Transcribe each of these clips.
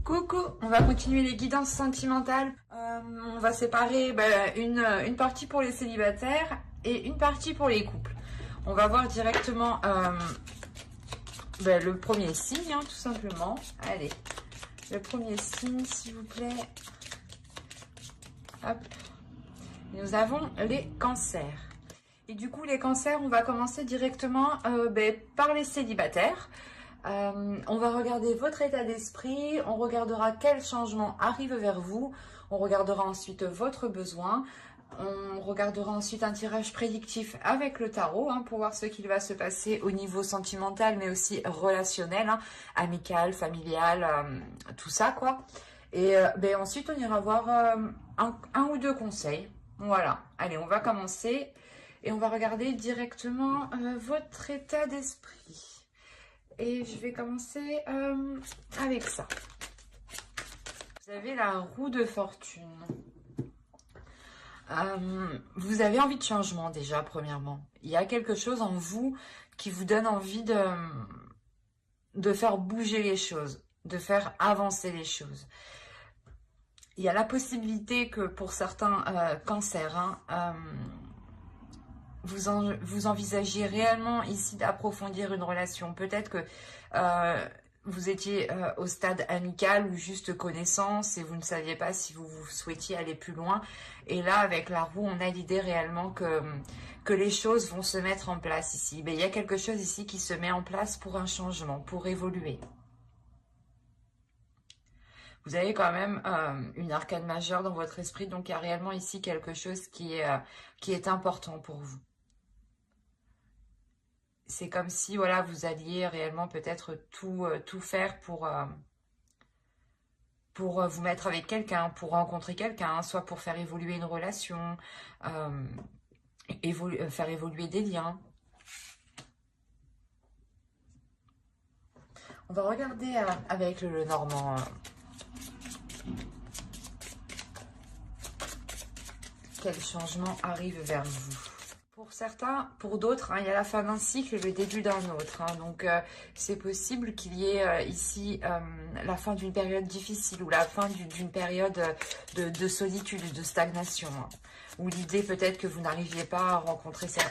Coucou, on va continuer les guidances sentimentales. On va séparer une partie pour les célibataires et une partie pour les couples. On va voir directement le premier signe, tout simplement. Allez, le premier signe, s'il vous plaît. Hop. Nous avons les cancers. Et du coup, les cancers, on va commencer directement par les célibataires. On va regarder votre état d'esprit, on regardera quel changement arrive vers vous, on regardera ensuite votre besoin, on regardera ensuite un tirage prédictif avec le tarot pour voir ce qu'il va se passer au niveau sentimental mais aussi relationnel, amical, familial, tout ça quoi. Et ensuite on ira voir un ou deux conseils. Voilà, allez on va commencer et on va regarder directement votre état d'esprit. Et je vais commencer avec ça. Vous avez la roue de fortune. Vous avez envie de changement déjà, premièrement. Il y a quelque chose en vous qui vous donne envie de faire bouger les choses, de faire avancer les choses. Il y a la possibilité que pour certains cancers, vous envisagez réellement ici d'approfondir une relation. Peut-être que vous étiez au stade amical ou juste connaissance et vous ne saviez pas si vous souhaitiez aller plus loin. Et là, avec la roue, on a l'idée réellement que les choses vont se mettre en place ici. Mais il y a quelque chose ici qui se met en place pour un changement, pour évoluer. Vous avez quand même une arcane majeure dans votre esprit, donc il y a réellement ici quelque chose qui est important pour vous. C'est comme si voilà, vous alliez réellement peut-être tout faire pour vous mettre avec quelqu'un, pour rencontrer quelqu'un, soit pour faire évoluer une relation, faire évoluer des liens. On va regarder avec le Normand. Quel changement arrive vers vous? Pour certains, pour d'autres, il y a la fin d'un cycle et le début d'un autre. Donc, c'est possible qu'il y ait ici la fin d'une période difficile ou la fin d'une période de solitude, de stagnation. Où l'idée peut-être que vous n'arriviez pas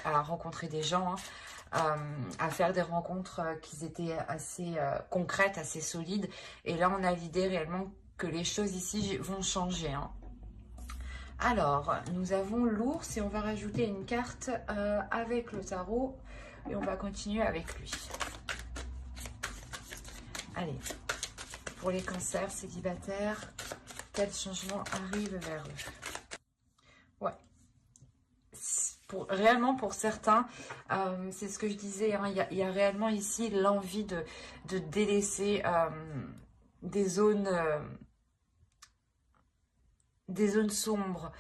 à rencontrer des gens, à faire des rencontres qui étaient assez concrètes, assez solides. Et là, on a l'idée réellement que les choses ici vont changer. Alors, nous avons l'ours et on va rajouter une carte avec le tarot et on va continuer avec lui. Allez, pour les cancers célibataires, quel changement arrive vers eux? Ouais. Réellement, pour certains, c'est ce que je disais, il y a réellement ici l'envie de délaisser des zones sombres.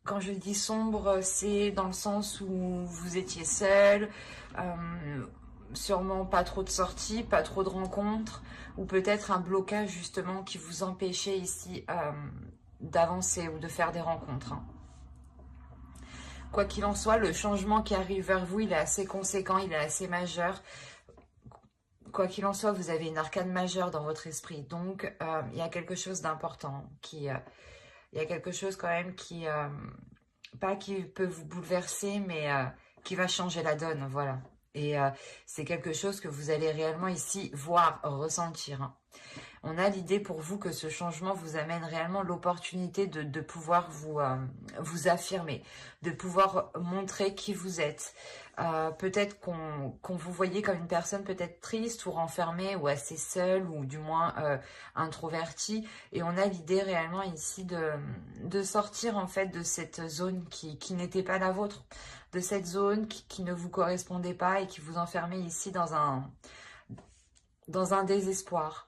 Quand je dis sombre, c'est dans le sens où vous étiez seul, sûrement pas trop de sorties, pas trop de rencontres, ou peut-être un blocage justement qui vous empêchait ici d'avancer ou de faire des rencontres. Quoi qu'il en soit, le changement qui arrive vers vous, il est assez conséquent, il est assez majeur. Quoi qu'il en soit, vous avez une arcane majeure dans votre esprit, donc il y a quelque chose d'important il y a quelque chose quand même pas qui peut vous bouleverser, mais qui va changer la donne, voilà. Et c'est quelque chose que vous allez réellement ici voir, ressentir. On a l'idée pour vous que ce changement vous amène réellement l'opportunité de pouvoir vous affirmer, de pouvoir montrer qui vous êtes. Peut-être qu'on vous voyait comme une personne peut-être triste ou renfermée ou assez seule ou du moins introvertie. Et on a l'idée réellement ici de sortir en fait de cette zone qui n'était pas la vôtre, de cette zone qui ne vous correspondait pas et qui vous enfermait ici dans un désespoir.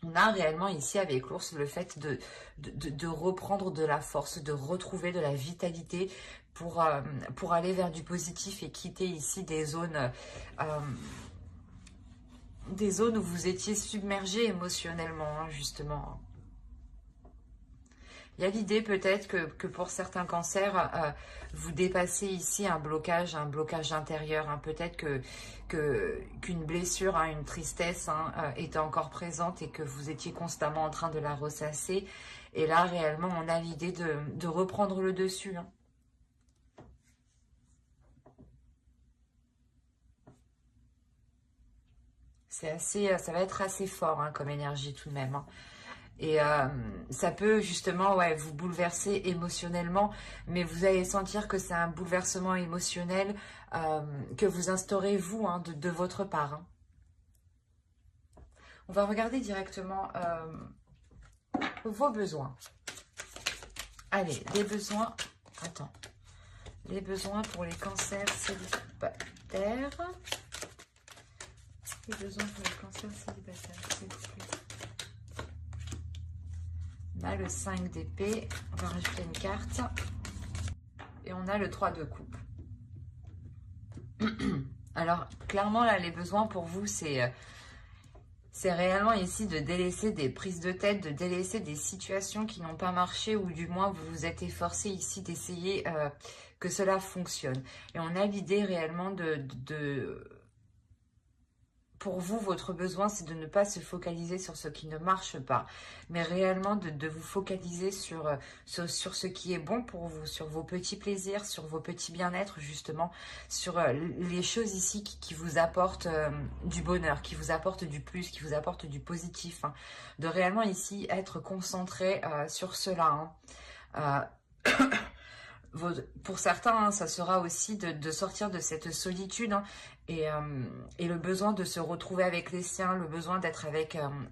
On a réellement ici avec l'ours le fait de reprendre de la force, de retrouver de la vitalité pour aller vers du positif et quitter ici des zones où vous étiez submergé émotionnellement, justement. Il y a l'idée peut-être que pour certains cancers, vous dépassez ici un blocage intérieur. Hein. Peut-être qu'une blessure, hein, une tristesse hein, était encore présente et que vous étiez constamment en train de la ressasser. Et là, réellement, on a l'idée de reprendre le dessus. Hein. C'est assez, ça va être assez fort hein, comme énergie tout de même. Hein. Et ça peut justement ouais, vous bouleverser émotionnellement, mais vous allez sentir que c'est un bouleversement émotionnel que vous instaurez vous hein, de votre part. Hein. On va regarder directement vos besoins. Allez, les besoins. Attends. Les besoins pour les cancers célibataires. Les besoins pour les cancers célibataires, s'il vous plaît. On a le 5 d'épée, on va rajouter une carte. Et on a le 3 de coupe. Alors, clairement, là, les besoins pour vous, c'est réellement ici de délaisser des prises de tête, de délaisser des situations qui n'ont pas marché ou du moins vous vous êtes efforcé ici d'essayer que cela fonctionne. Et on a l'idée réellement pour vous, votre besoin, c'est de ne pas se focaliser sur ce qui ne marche pas, mais réellement de vous focaliser sur ce qui est bon pour vous, sur vos petits plaisirs, sur vos petits bien-être, justement, sur les choses ici qui vous apportent du bonheur, qui vous apportent du plus, qui vous apportent du positif. Hein. De réellement ici être concentré sur cela. Hein. Pour certains, hein, ça sera aussi de sortir de cette solitude hein, et le besoin de se retrouver avec les siens, le besoin d'être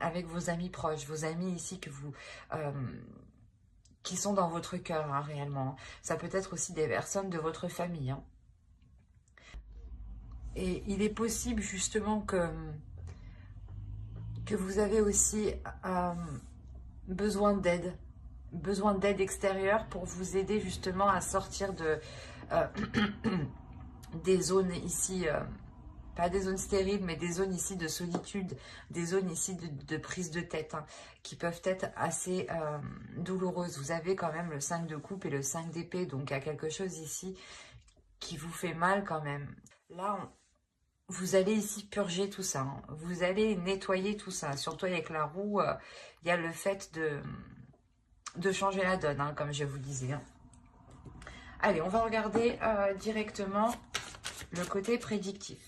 avec vos amis proches, vos amis ici qui sont dans votre cœur hein, réellement. Ça peut être aussi des personnes de votre famille. Hein. Et il est possible justement que vous avez aussi besoin d'aide extérieure pour vous aider justement à sortir des zones ici, pas des zones stériles, mais des zones ici de solitude, des zones ici de prise de tête, hein, qui peuvent être assez douloureuses. Vous avez quand même le 5 de coupe et le 5 d'épée, donc il y a quelque chose ici qui vous fait mal quand même. Là, vous allez ici purger tout ça, hein. Vous allez nettoyer tout ça, surtout avec la roue, il y a le fait de changer la donne, hein, comme je vous disais. Hein. Allez, on va regarder directement le côté prédictif.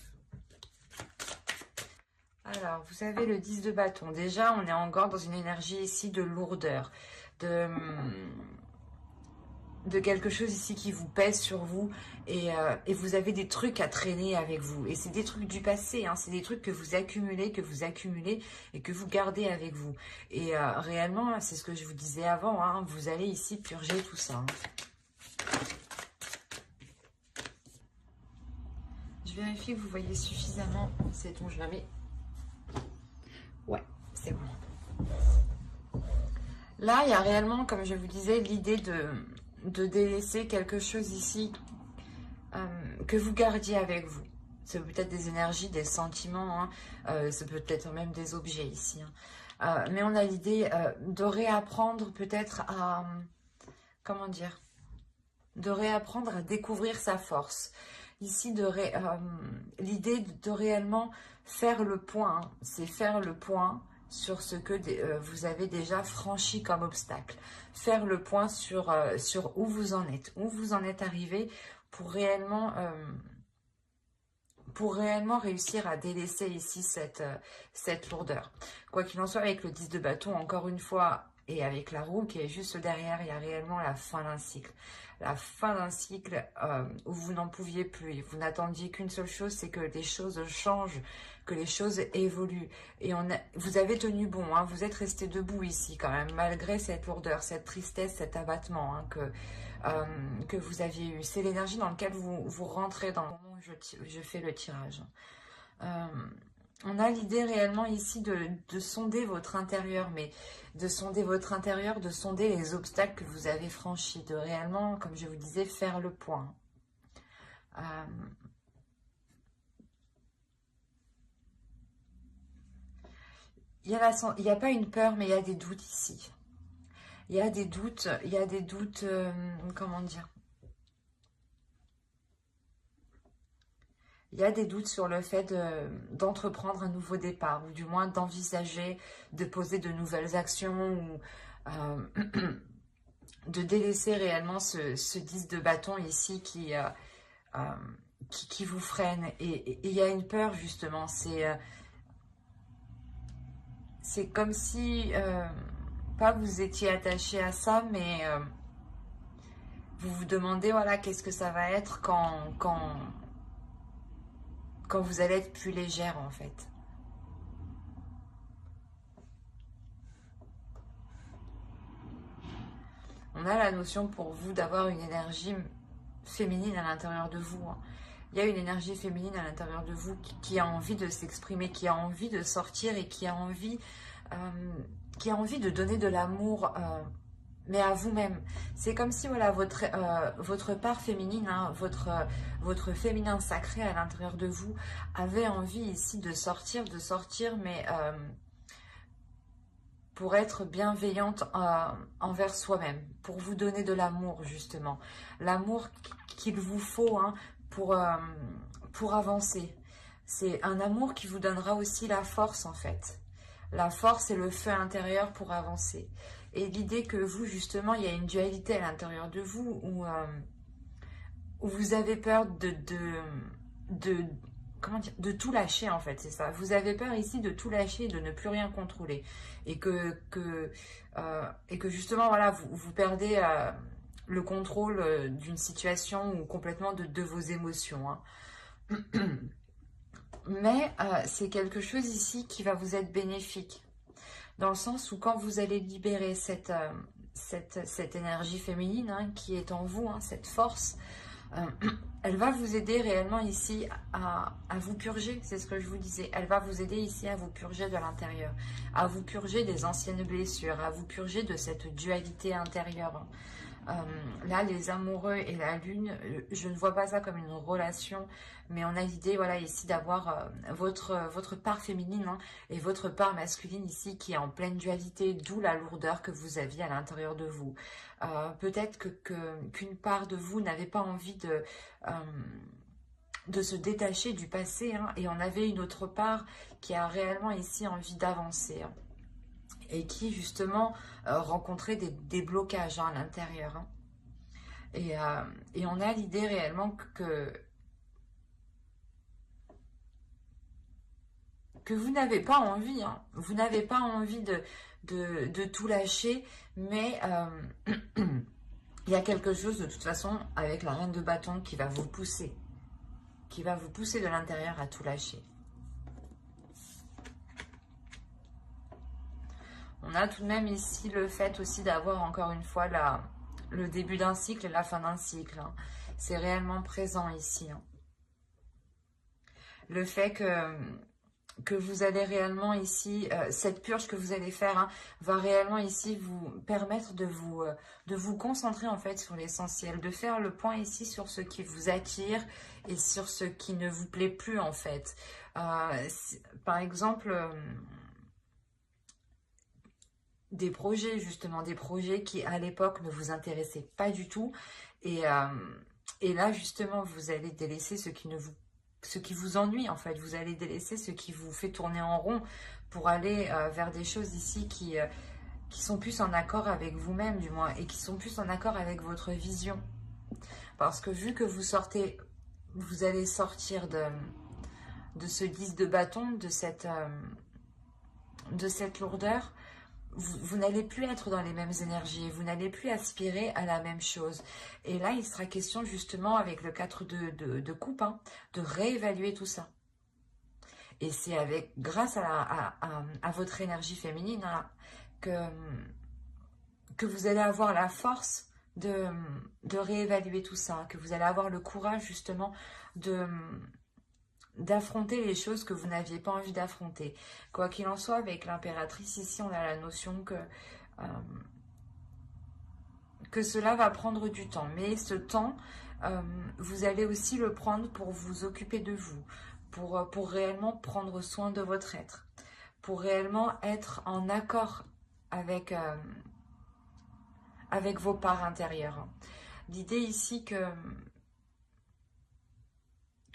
Alors, vous avez le 10 de bâton. Déjà, on est encore dans une énergie ici de lourdeur, de quelque chose ici qui vous pèse sur vous et vous avez des trucs à traîner avec vous. Et c'est des trucs du passé, hein, c'est des trucs que vous accumulez et que vous gardez avec vous. Et réellement, c'est ce que je vous disais avant, hein, vous allez ici purger tout ça. Hein. Je vérifie que vous voyez suffisamment, sait-on jamais. Ouais, c'est bon. Là, il y a réellement, comme je vous disais, l'idée de délaisser quelque chose ici que vous gardiez avec vous. C'est peut-être des énergies, des sentiments, hein, c'est peut-être même des objets ici. Hein. Mais on a l'idée de réapprendre peut-être à, comment dire, de réapprendre à découvrir sa force. Ici, l'idée de réellement faire le point, hein, c'est faire le point sur ce que vous avez déjà franchi comme obstacle. Faire le point sur où vous en êtes arrivé pour réellement réussir à délaisser ici cette lourdeur. Quoi qu'il en soit, avec le 10 de bâton, encore une fois, et avec la roue qui est juste derrière, il y a réellement la fin d'un cycle. La fin d'un cycle où vous n'en pouviez plus. Vous n'attendiez qu'une seule chose, c'est que les choses changent, que les choses évoluent. Et vous avez tenu bon, hein, vous êtes resté debout ici quand même, malgré cette lourdeur, cette tristesse, cet abattement hein, que vous aviez eu. C'est l'énergie dans laquelle vous rentrez dans le moment où je fais le tirage. On a l'idée réellement ici de sonder votre intérieur, mais de sonder votre intérieur, de sonder les obstacles que vous avez franchis, de réellement, comme je vous disais, faire le point. Il n'y a pas une peur, mais il y a des doutes ici. Il y a des doutes, comment dire? Il y a des doutes sur le fait d'entreprendre un nouveau départ, ou du moins d'envisager de poser de nouvelles actions, ou de délaisser réellement ce 10 de bâton ici euh, qui vous freine. Et il y a une peur justement, c'est comme si, pas vous étiez attaché à ça, mais vous vous demandez, voilà, qu'est-ce que ça va être quand vous allez être plus légère en fait. On a la notion pour vous d'avoir une énergie féminine à l'intérieur de vous, hein. Il y a une énergie féminine à l'intérieur de vous qui a envie de s'exprimer, qui a envie de sortir et qui a envie de donner de l'amour, mais à vous-même. C'est comme si voilà, votre part féminine, hein, votre féminin sacré à l'intérieur de vous avait envie ici de sortir, mais pour être bienveillante envers soi-même, pour vous donner de l'amour justement. L'amour qu'il vous faut, hein, pour avancer. C'est un amour qui vous donnera aussi la force en fait. La force et le feu intérieur pour avancer. Et l'idée que vous, justement, il y a une dualité à l'intérieur de vous où vous avez peur de, comment dire, de tout lâcher en fait, c'est ça. Vous avez peur ici de tout lâcher, de ne plus rien contrôler. Et que justement, voilà, vous perdez le contrôle d'une situation ou complètement de vos émotions, hein. Mais c'est quelque chose ici qui va vous être bénéfique. Dans le sens où quand vous allez libérer cette énergie féminine, hein, qui est en vous, hein, cette force, elle va vous aider réellement ici à vous purger, c'est ce que je vous disais. Elle va vous aider ici à vous purger de l'intérieur, à vous purger des anciennes blessures, à vous purger de cette dualité intérieure. Là, les amoureux et la lune, je ne vois pas ça comme une relation, mais on a l'idée, voilà, ici d'avoir votre part féminine, hein, et votre part masculine ici qui est en pleine dualité, d'où la lourdeur que vous aviez à l'intérieur de vous. Peut-être qu'une part de vous n'avait pas envie de se détacher du passé, hein, et on avait une autre part qui a réellement ici envie d'avancer, hein, et qui justement rencontrait des blocages, hein, à l'intérieur, hein. Et on a l'idée réellement que vous n'avez pas envie, hein, vous n'avez pas envie de tout lâcher, mais il y a quelque chose de toute façon avec la reine de bâton qui va vous pousser de l'intérieur à tout lâcher. On a tout de même ici le fait aussi d'avoir encore une fois le début d'un cycle et la fin d'un cycle, hein. C'est réellement présent ici, hein. Le fait que vous allez réellement ici, cette purge que vous allez faire, hein, va réellement ici vous permettre de vous concentrer en fait sur l'essentiel, de faire le point ici sur ce qui vous attire et sur ce qui ne vous plaît plus en fait. Par exemple, des projets justement, des projets qui à l'époque ne vous intéressaient pas du tout, et là justement vous allez délaisser ce qui vous ennuie en fait, vous allez délaisser ce qui vous fait tourner en rond pour aller vers des choses ici qui sont plus en accord avec vous-même du moins, et qui sont plus en accord avec votre vision. Parce que vu que vous allez sortir de ce 10 de bâton, de cette lourdeur, vous n'allez plus être dans les mêmes énergies, vous n'allez plus aspirer à la même chose. Et là, il sera question justement avec le 4 de coupe, hein, de réévaluer tout ça. Et c'est grâce à votre énergie féminine, hein, que vous allez avoir la force de réévaluer tout ça, que vous allez avoir le courage justement d'affronter les choses que vous n'aviez pas envie d'affronter. Quoi qu'il en soit, avec l'impératrice, ici, on a la notion que cela va prendre du temps. Mais ce temps, vous allez aussi le prendre pour vous occuper de vous, pour réellement prendre soin de votre être, pour réellement être en accord avec avec vos parts intérieures. L'idée ici que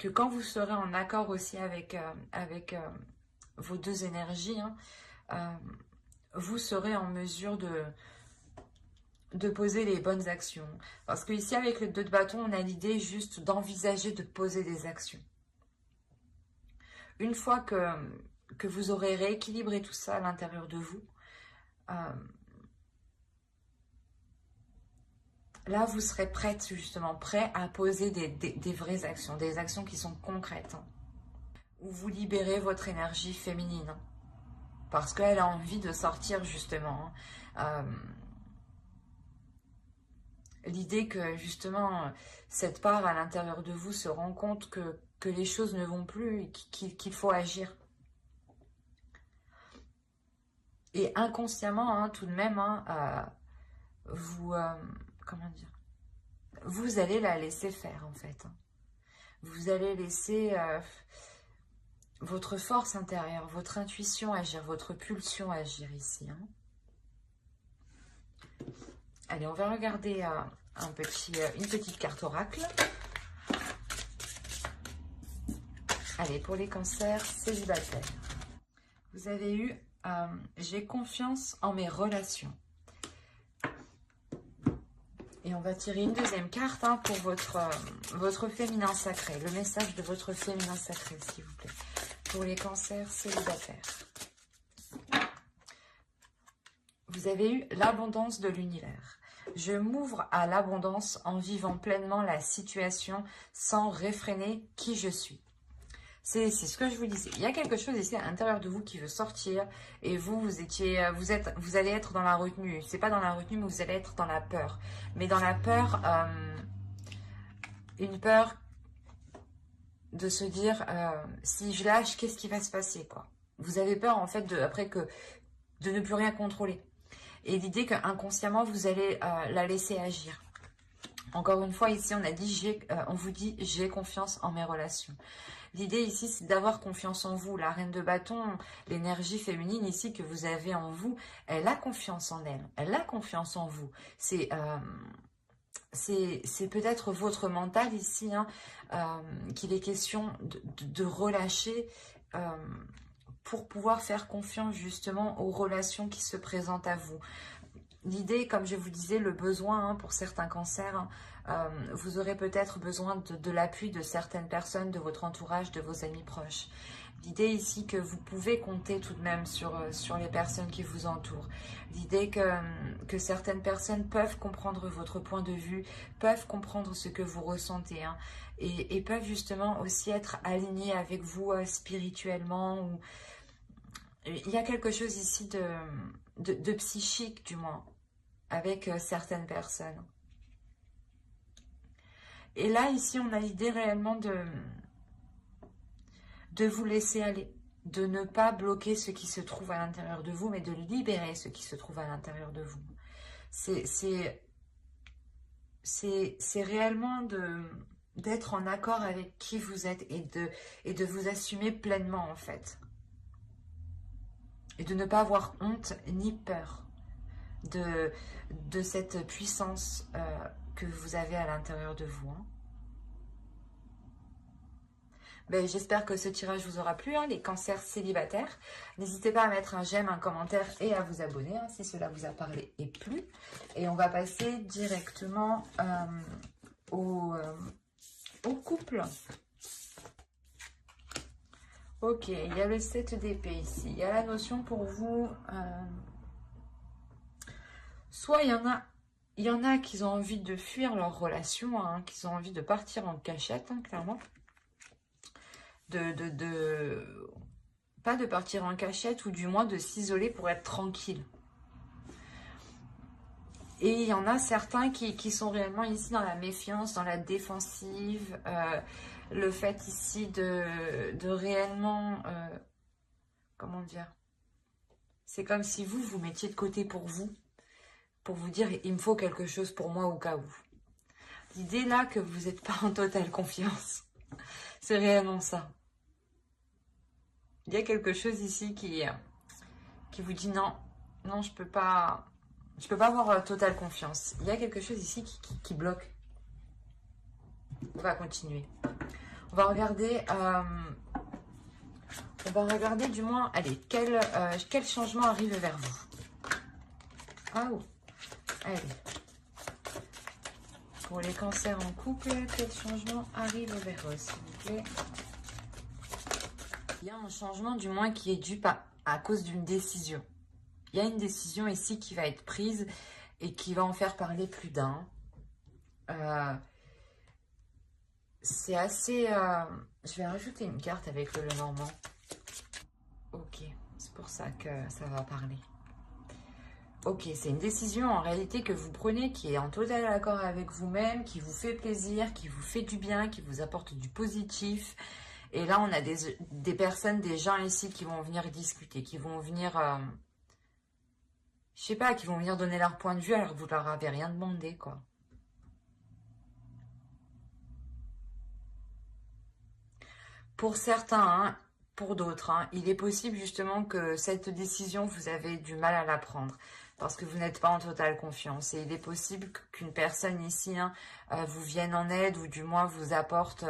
quand vous serez en accord aussi avec, vos deux énergies, vous serez en mesure de poser les bonnes actions. Parce que ici, avec le 2 de bâton, on a l'idée juste d'envisager de poser des actions. Une fois que vous aurez rééquilibré tout ça à l'intérieur de vous, là, vous serez prête, justement, prêt à poser des vraies actions, des actions qui sont concrètes, où vous libérez votre énergie féminine, parce qu'elle a envie de sortir, justement. L'idée que, justement, cette part à l'intérieur de vous se rend compte que les choses ne vont plus et qu'il faut agir. Et inconsciemment, tout de même, vous... comment dire, vous allez la laisser faire, en fait. Vous allez laisser votre force intérieure, votre intuition agir, votre pulsion agir ici. Allez, on va regarder une petite carte oracle. Allez, pour les cancers célibataires. Vous avez eu « J'ai confiance en mes relations ». Et on va tirer une deuxième carte pour votre féminin sacré. Le message de votre féminin sacré, s'il vous plaît. Pour les cancers célibataires. Vous avez eu l'abondance de l'univers. Je m'ouvre à l'abondance en vivant pleinement la situation sans réfréner qui je suis. C'est ce que je vous disais. Il y a quelque chose ici à l'intérieur de vous qui veut sortir et vous allez être dans la retenue. C'est pas dans la retenue, mais vous allez être dans la peur. Mais dans la peur, une peur de se dire si je lâche, qu'est-ce qui va se passer, quoi. Vous avez peur en fait de ne plus rien contrôler. Et l'idée qu'inconsciemment, vous allez la laisser agir. Encore une fois, ici, on vous dit, j'ai confiance en mes relations. L'idée ici, c'est d'avoir confiance en vous. La reine de bâton, l'énergie féminine ici que vous avez en vous, elle a confiance en elle. Elle a confiance en vous. C'est peut-être votre mental ici, qu'il est question de relâcher pour pouvoir faire confiance justement aux relations qui se présentent à vous. L'idée, comme je vous disais, le besoin pour certains cancers, vous aurez peut-être besoin de l'appui de certaines personnes, de votre entourage, de vos amis proches. L'idée ici que vous pouvez compter tout de même sur les personnes qui vous entourent. L'idée que certaines personnes peuvent comprendre votre point de vue, peuvent comprendre ce que vous ressentez, et peuvent justement aussi être alignées avec vous spirituellement. Ou... Il y a quelque chose ici de psychique, du moins, avec certaines personnes. Et là, ici, on a l'idée réellement de vous laisser aller, de ne pas bloquer ce qui se trouve à l'intérieur de vous, mais de libérer ce qui se trouve à l'intérieur de vous. C'est réellement d'être en accord avec qui vous êtes et de vous assumer pleinement, en fait. Et de ne pas avoir honte ni peur de cette puissance que vous avez à l'intérieur de vous. Ben, j'espère que ce tirage vous aura plu, les cancers célibataires. N'hésitez pas à mettre un j'aime, un commentaire et à vous abonner si cela vous a parlé et plu. Et on va passer directement au couple. Ok, il y a le 7 d'épée ici. Il y a la notion pour vous... soit il y en a qui ont envie de fuir leur relation, qui ont envie de partir en cachette, clairement. Pas de partir en cachette, ou du moins de s'isoler pour être tranquille. Et il y en a certains qui sont réellement ici dans la méfiance, dans la défensive, le fait ici de réellement, comment dire, c'est comme si vous mettiez de côté pour vous dire, il me faut quelque chose pour moi au cas où. L'idée là que vous n'êtes pas en totale confiance, c'est réellement ça. Il y a quelque chose ici qui vous dit non, je peux pas Je peux pas avoir totale confiance. Il y a quelque chose ici qui bloque. On va continuer. On va regarder... on va regarder du moins... Allez, quel changement arrive vers vous? Ah, oh. Allez. Pour les cancers en couple, quel changement arrive vers eux, s'il vous plaît? Il y a un changement du moins qui est dû à cause d'une décision. Il y a une décision ici qui va être prise et qui va en faire parler plus d'un. C'est assez... je vais rajouter une carte avec le Lenormand. Ok, c'est pour ça que ça va parler. Ok, c'est une décision en réalité que vous prenez qui est en total accord avec vous-même, qui vous fait plaisir, qui vous fait du bien, qui vous apporte du positif. Et là, on a des personnes, des gens ici qui vont venir discuter, qui vont venir... je sais pas, qui vont venir donner leur point de vue alors que vous leur avez rien demandé, quoi. Pour certains, hein, pour d'autres, hein, il est possible justement que cette décision, vous avez du mal à la prendre parce que vous n'êtes pas en totale confiance. Et il est possible qu'une personne ici hein, vous vienne en aide ou du moins vous apporte,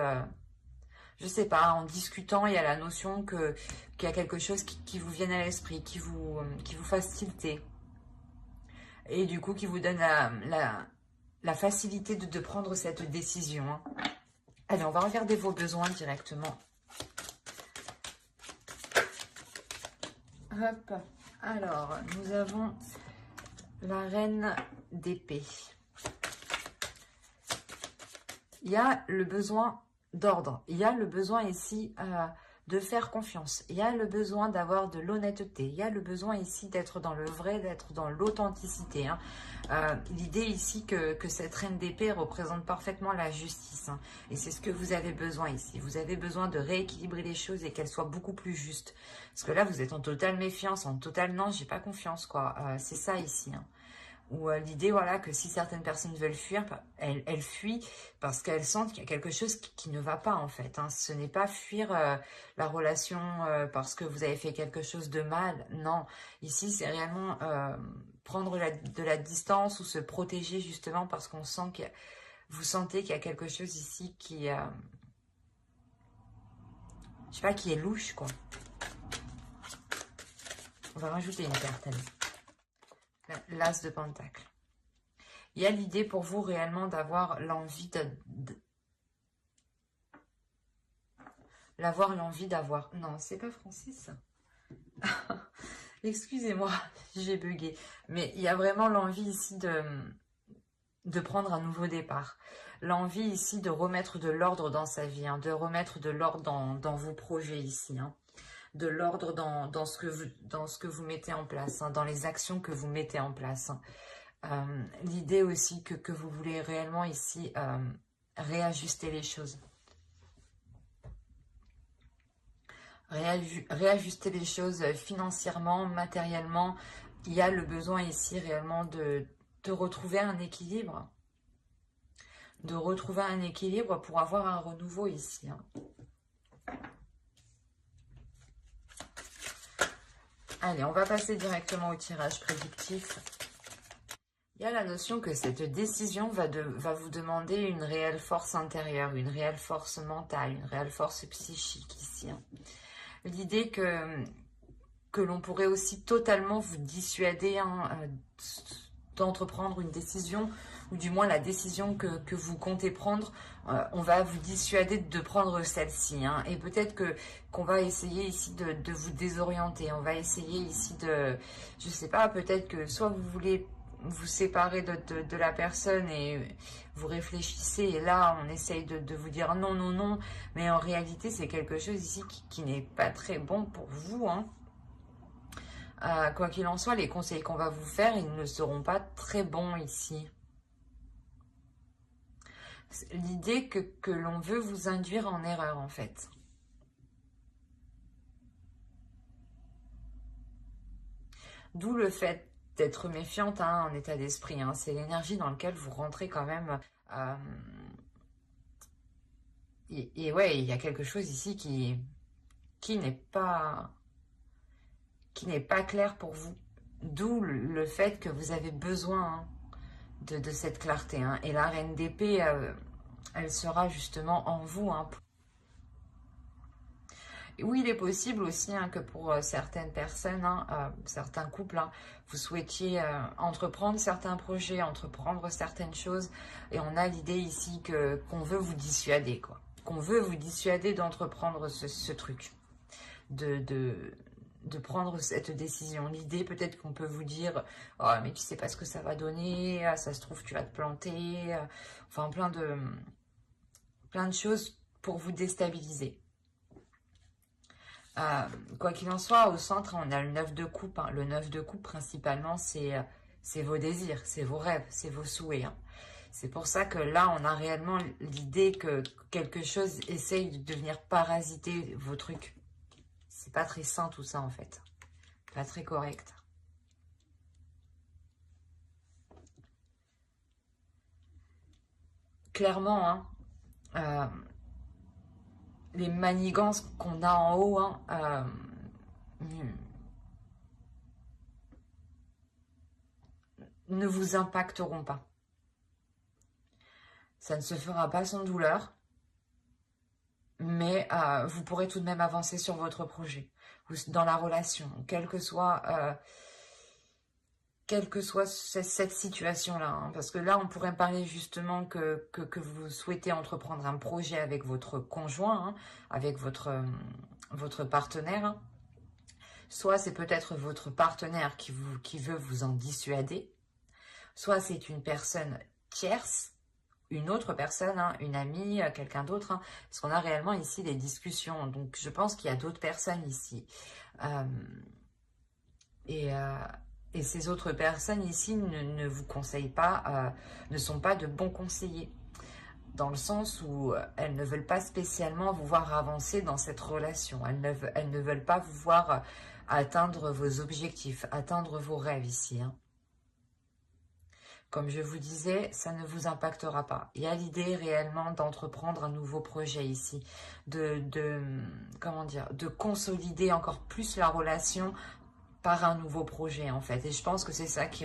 je sais pas, en discutant, il y a la notion qu'il y a quelque chose qui vous vienne à l'esprit, qui vous fasse tilter. Et du coup, qui vous donne la facilité de prendre cette décision. Hein. Allez, on va regarder vos besoins directement. Hop. Alors, nous avons la reine d'épée. Il y a le besoin d'ordre. Il y a le besoin ici de faire confiance. Il y a le besoin d'avoir de l'honnêteté. Il y a le besoin ici d'être dans le vrai, d'être dans l'authenticité. Hein. L'idée ici que cette reine d'épée représente parfaitement la justice. Hein. Et c'est ce que vous avez besoin ici. Vous avez besoin de rééquilibrer les choses et qu'elles soient beaucoup plus justes. Parce que là, vous êtes en totale méfiance, en totale non, j'ai pas confiance, quoi. C'est ça ici. Hein. Ou l'idée, voilà, que si certaines personnes veulent fuir, elles fuient parce qu'elles sentent qu'il y a quelque chose qui ne va pas, en fait. Hein. Ce n'est pas fuir la relation parce que vous avez fait quelque chose de mal. Non, ici, c'est réellement prendre de la distance ou se protéger, justement, parce qu'on sent que vous sentez qu'il y a quelque chose ici qui... je sais pas, qui est louche, quoi. On va rajouter une carte, allez. L'As de Pentacle. Il y a l'idée pour vous réellement d'avoir l'envie d'avoir... Non, c'est pas Francis. Excusez-moi, j'ai bugué. Mais il y a vraiment l'envie ici de prendre un nouveau départ. L'envie ici de remettre de l'ordre dans sa vie, hein, de remettre de l'ordre dans vos projets ici. Hein. De l'ordre dans ce que vous mettez en place, hein, dans les actions que vous mettez en place. Hein. L'idée aussi que vous voulez réellement ici réajuster les choses. Réajuster les choses financièrement, matériellement. Il y a le besoin ici réellement de retrouver un équilibre. De retrouver un équilibre pour avoir un renouveau ici. Hein. Allez, on va passer directement au tirage prédictif. Il y a la notion que cette décision va vous demander une réelle force intérieure, une réelle force mentale, une réelle force psychique ici. Hein. L'idée que l'on pourrait aussi totalement vous dissuader hein, d'entreprendre une décision, ou du moins la décision que vous comptez prendre, on va vous dissuader de prendre celle-ci. Hein, et peut-être qu'on va essayer ici de vous désorienter. On va essayer ici je sais pas, peut-être que soit vous voulez vous séparer de la personne et vous réfléchissez et là on essaye de vous dire non, non, non, mais en réalité c'est quelque chose ici qui n'est pas très bon pour vous. Hein. Quoi qu'il en soit, les conseils qu'on va vous faire, ils ne seront pas très bons ici. L'idée que l'on veut vous induire en erreur en fait. D'où le fait d'être méfiante hein, en état d'esprit. Hein. C'est l'énergie dans laquelle vous rentrez quand même. Et ouais, il y a quelque chose ici qui n'est pas clair pour vous. D'où le fait que vous avez besoin hein, de cette clarté. Hein. Et la reine d'épée, elle sera justement en vous. Hein. Oui, il est possible aussi hein, que pour certaines personnes, hein, certains couples, hein, vous souhaitiez entreprendre certains projets, entreprendre certaines choses. Et on a l'idée ici que qu'on veut vous dissuader, quoi. Qu'on veut vous dissuader d'entreprendre ce truc. De prendre cette décision. L'idée, peut-être qu'on peut vous dire « Oh, mais tu sais pas ce que ça va donner, ça se trouve, tu vas te planter. » Enfin, plein de choses pour vous déstabiliser. Quoi qu'il en soit, au centre, on a le 9 de coupe. Hein. Le 9 de coupe, principalement, c'est vos désirs, c'est vos rêves, c'est vos souhaits. Hein. C'est pour ça que là, on a réellement l'idée que quelque chose essaye de venir parasiter vos trucs. C'est pas très sain tout ça, en fait. Pas très correct. Clairement, hein, les manigances qu'on a en haut, hein, ne vous impacteront pas. Ça ne se fera pas sans douleur, mais vous pourrez tout de même avancer sur votre projet, dans la relation, quelle que soit cette situation-là. Hein. Parce que là, on pourrait parler justement que vous souhaitez entreprendre un projet avec votre conjoint, hein, avec votre partenaire. Hein. Soit c'est peut-être votre partenaire qui veut vous en dissuader, soit c'est une personne tierce, une autre personne, hein, une amie, quelqu'un d'autre, hein, parce qu'on a réellement ici des discussions. Donc je pense qu'il y a d'autres personnes ici. Et ces autres personnes ici ne vous conseillent pas, ne sont pas de bons conseillers. Dans le sens où elles ne veulent pas spécialement vous voir avancer dans cette relation. Elles ne veulent pas vous voir atteindre vos objectifs, atteindre vos rêves ici. Hein. Comme je vous disais, ça ne vous impactera pas. Il y a l'idée réellement d'entreprendre un nouveau projet ici, comment dire, de consolider encore plus la relation par un nouveau projet en fait. Et je pense que c'est ça qui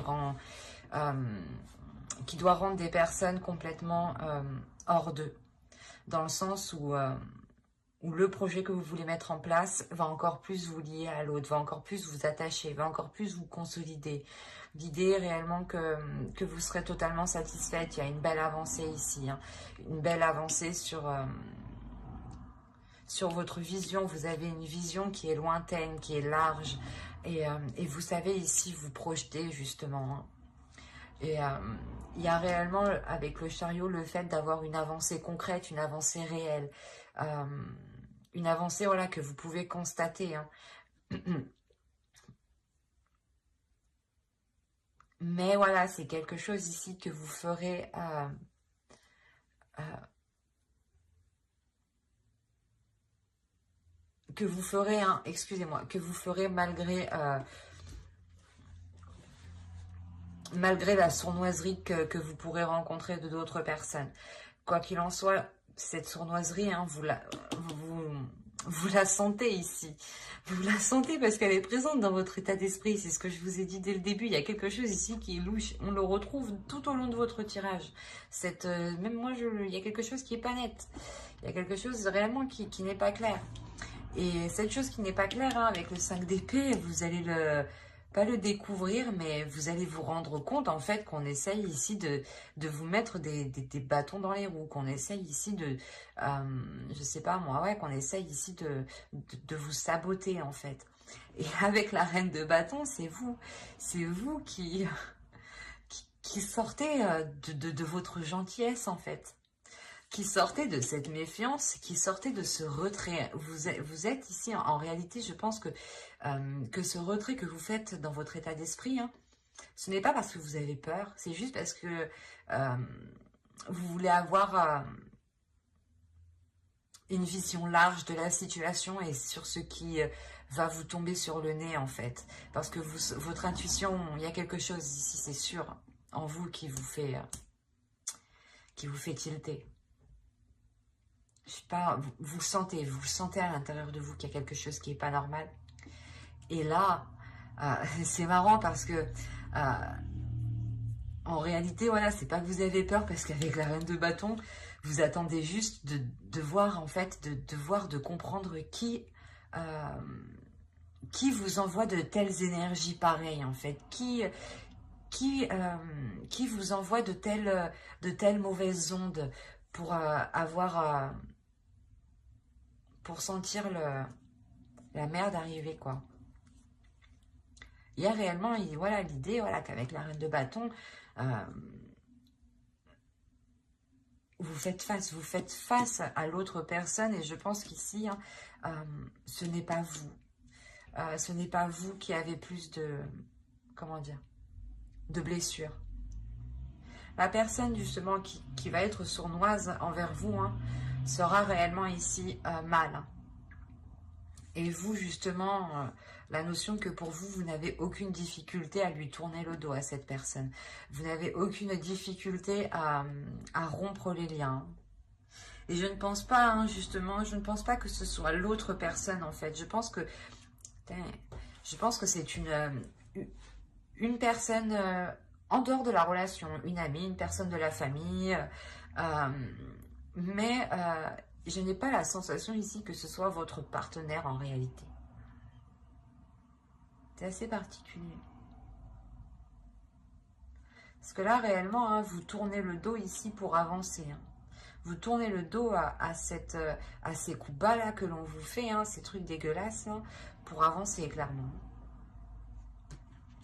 doit rendre des personnes complètement hors d'eux, dans le sens où le projet que vous voulez mettre en place va encore plus vous lier à l'autre, va encore plus vous attacher, va encore plus vous consolider. L'idée est réellement que vous serez totalement satisfaite. Il y a une belle avancée ici, hein. Une belle avancée sur votre vision. Vous avez une vision qui est lointaine, qui est large, et vous savez ici vous projeter justement. Hein. Et il y a réellement avec le chariot le fait d'avoir une avancée concrète, une avancée réelle, une avancée voilà, que vous pouvez constater. Hein. Mais voilà, c'est quelque chose ici que vous ferez hein, excusez-moi, que vous ferez malgré la sournoiserie que vous pourrez rencontrer de d'autres personnes. Quoi qu'il en soit, cette sournoiserie, hein, vous la sentez ici. Vous la sentez parce qu'elle est présente dans votre état d'esprit. C'est ce que je vous ai dit dès le début. Il y a quelque chose ici qui est louche. On le retrouve tout au long de votre tirage. Même moi, il y a quelque chose qui n'est pas net. Il y a quelque chose réellement qui n'est pas clair. Et cette chose qui n'est pas claire, hein, avec le 5 d'épée, vous allez pas le découvrir, mais vous allez vous rendre compte en fait qu'on essaye ici de vous mettre des bâtons dans les roues, qu'on essaye ici je sais pas moi, ouais, qu'on essaye ici de vous saboter en fait. Et avec la reine de bâton, c'est vous qui sortez de votre gentillesse en fait. Qui sortait de cette méfiance, qui sortait de ce retrait. Vous êtes ici, en réalité, je pense que ce retrait que vous faites dans votre état d'esprit, hein, ce n'est pas parce que vous avez peur, c'est juste parce que vous voulez avoir une vision large de la situation et sur ce qui va vous tomber sur le nez, en fait. Parce que votre intuition, il y a quelque chose ici, c'est sûr, en vous qui vous fait tilter. Je sais pas, vous le sentez à l'intérieur de vous qu'il y a quelque chose qui n'est pas normal. Et là, C'est marrant parce que en réalité, voilà, c'est pas que vous avez peur parce qu'avec la reine de bâton, vous attendez juste de voir, en fait, de voir, de comprendre qui vous envoie de telles énergies pareilles, en fait, qui vous envoie de telles mauvaises ondes pour pour sentir la merde arriver, quoi. Il y a réellement, voilà, l'idée, voilà, qu'avec la reine de bâton, euh, vous faites face à l'autre personne, et je pense qu'ici, hein, ce n'est pas vous. Ce n'est pas vous qui avez plus comment dire, de blessures. La personne, justement, qui va être sournoise envers vous, hein, sera réellement ici mal. Et vous, justement, la notion que pour vous, vous n'avez aucune difficulté à lui tourner le dos à cette personne. Vous n'avez aucune difficulté à rompre les liens. Et je ne pense pas, hein, justement, je ne pense pas que ce soit l'autre personne, en fait. Je pense que c'est une personne en dehors de la relation, une amie, une personne de la famille, mais je n'ai pas la sensation ici que ce soit votre partenaire en réalité. C'est assez particulier. Parce que là, réellement, hein, vous tournez le dos ici pour avancer. Hein. Vous tournez le dos à ces coups bas là que l'on vous fait, hein, ces trucs dégueulasses, hein, pour avancer clairement.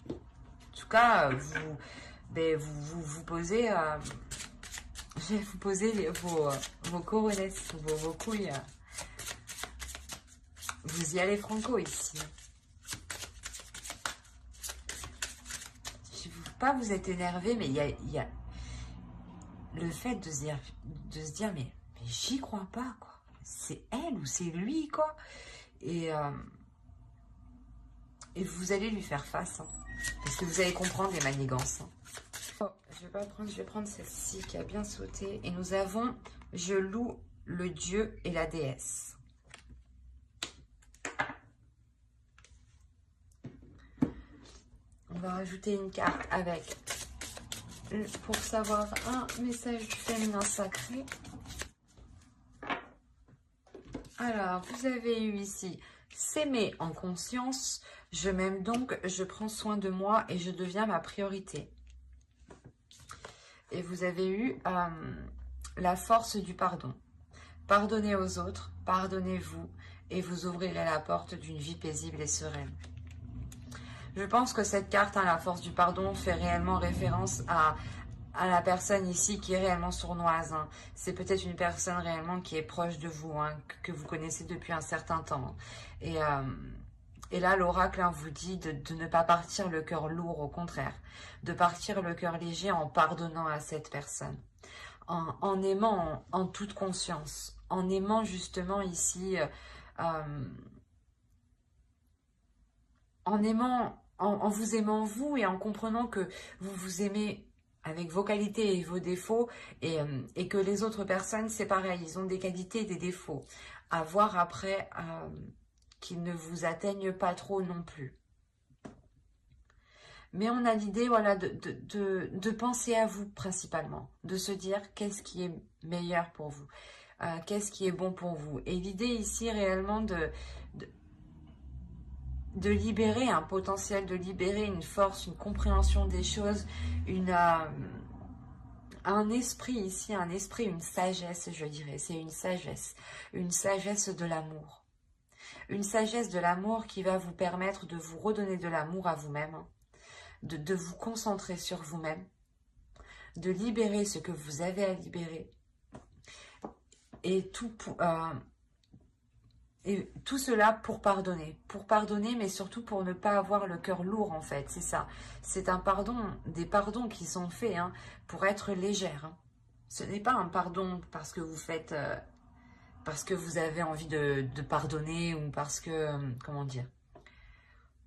En tout cas, vous posez, je vais vous poser vos coronesses, vos couilles. Vous y allez franco ici. Je ne veux pas vous être énervé, mais il y a le fait de se dire mais j'y crois pas, quoi. C'est elle ou c'est lui, quoi. Et vous allez lui faire face, hein, parce que vous allez comprendre les manigances. Hein. Oh, je vais prendre celle-ci qui a bien sauté. Et nous avons « Je loue le dieu et la déesse ». On va rajouter une carte avec, pour savoir, un message du féminin sacré. Alors, vous avez eu ici « S'aimer en conscience, je m'aime donc, je prends soin de moi et je deviens ma priorité ». Et vous avez eu la force du pardon. Pardonnez aux autres, pardonnez-vous, et vous ouvrirez la porte d'une vie paisible et sereine. Je pense que cette carte, hein, la force du pardon, fait réellement référence à la personne ici qui est réellement sournoise. Hein. C'est peut-être une personne réellement qui est proche de vous, hein, que vous connaissez depuis un certain temps. Et là, l'oracle, hein, vous dit de ne pas partir le cœur lourd, au contraire. De partir le cœur léger en pardonnant à cette personne. En aimant en toute conscience. En aimant justement ici... en vous aimant vous et en comprenant que vous vous aimez avec vos qualités et vos défauts et que les autres personnes, c'est pareil, ils ont des qualités et des défauts. À voir après... qu'ils ne vous atteignent pas trop non plus. Mais on a l'idée, voilà, de penser à vous principalement, de se dire qu'est-ce qui est meilleur pour vous, qu'est-ce qui est bon pour vous. Et l'idée ici réellement de libérer un potentiel, de libérer une force, une compréhension des choses, un esprit ici, une sagesse, je dirais, c'est une sagesse de l'amour. Une sagesse de l'amour qui va vous permettre de vous redonner de l'amour à vous-même, hein, de vous concentrer sur vous-même, de libérer ce que vous avez à libérer. Et tout cela pour pardonner, mais surtout pour ne pas avoir le cœur lourd, en fait, c'est ça. C'est un pardon, des pardons qui sont faits, hein, pour être légère. Hein. Ce n'est pas un pardon parce que vous faites... parce que vous avez envie de pardonner ou parce que, comment dire,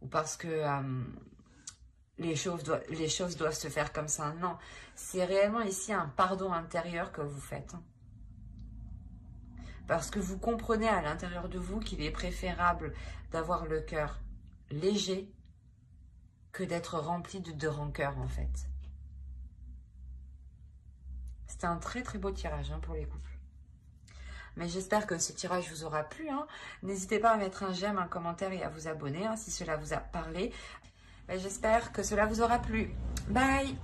ou parce que les choses doivent se faire comme ça. Non, c'est réellement ici un pardon intérieur que vous faites. Parce que vous comprenez à l'intérieur de vous qu'il est préférable d'avoir le cœur léger que d'être rempli de rancœur en fait. C'était un très très beau tirage pour les couples. Mais j'espère que ce tirage vous aura plu. N'hésitez pas à mettre un j'aime, un commentaire et à vous abonner si cela vous a parlé. J'espère que cela vous aura plu. Bye!